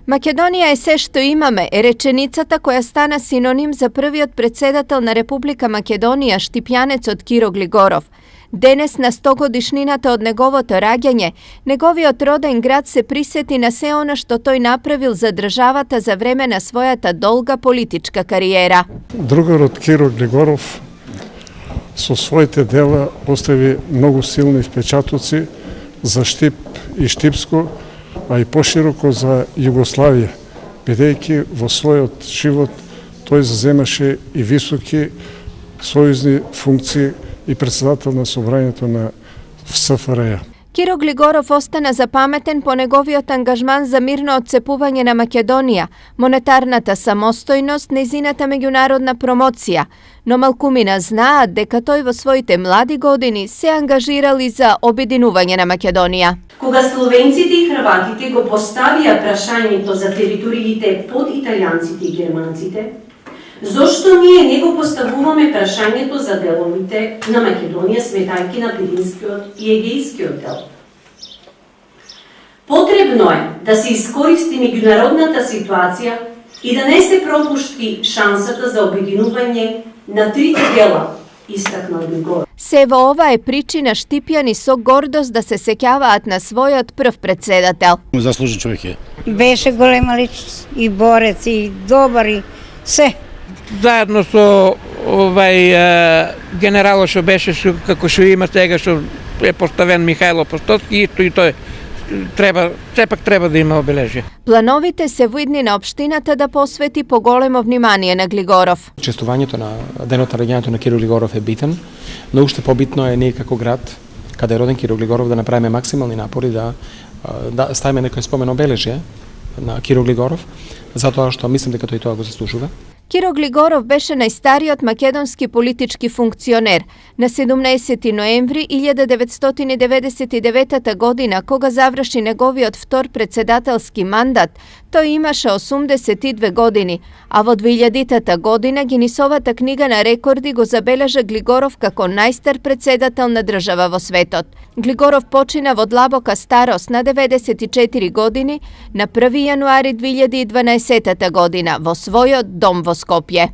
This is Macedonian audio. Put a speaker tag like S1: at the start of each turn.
S1: Македонија е се што имаме е реченицата која стана синоним за првиот председател на Република Македонија, штипјанецот Киро Глигоров. Денес, на 100-годишнината од неговото раѓање, неговиот роден град се присети на се она што тој направил за државата за време на својата долга политичка кариера.
S2: Другарот Киро Глигоров со своите дела остави многу силни впечатоци за Штип и Штипско, а и пошироко за Југославија, бидејќи во својот живот тој заземаше и високи сојузни функции и председател на собранието на СФРЈ.
S1: Киро Глигоров остана запаметен по неговиот ангажман за мирно отцепување на Македонија, монетарната самостојност, незината меѓународна промоција, но малкумина знаат дека тој во своите млади години се ангажирал и за обединување на Македонија.
S3: Кога словенците и хрватите го поставија прашањето за териториите под италијанците и германците, зошто ние не го поставуваме прашањето за деловите на Македонија, сметајќи на Пиринскиот и Егејскиот дел? Потребно е да се искористи меѓународната ситуација и да не се пропушти шансата за обединување на трите дела, истакнал Глигоров.
S1: Се во ова е причина штипјани со гордост да се сеќаваат на својот прв председател.
S4: Заслужен човек е.
S5: Беше голема личност и борец и добар и се.
S6: Заедно со генералот што беше како што има сега што е поставен Михајло Постоцки, и тој сепак треба да има обележие.
S1: Плановите се во иднина општината да посвети поголемо внимание на Глигоров.
S7: Честувањето на денот на раѓањето на Киро Глигоров е битен, но уште побитно е ние како град, каде е роден Киро Глигоров, да направиме максимални напори да ставиме некој спомен обележие на Киро Глигоров, затоа што мислам дека тој тоа го заслужува.
S1: Киро Глигоров беше најстариот македонски политички функционер. На 17 ноември 1999 година, кога заврши неговиот втор председателски мандат, тој имаше 82 години, а во 2000 година Гинисовата книга на рекорди го забележа Глигоров како најстар председател на држава во светот. Глигоров почина во длабока старост на 94 години на 1 јануари 2012 година во својот дом во Скопје.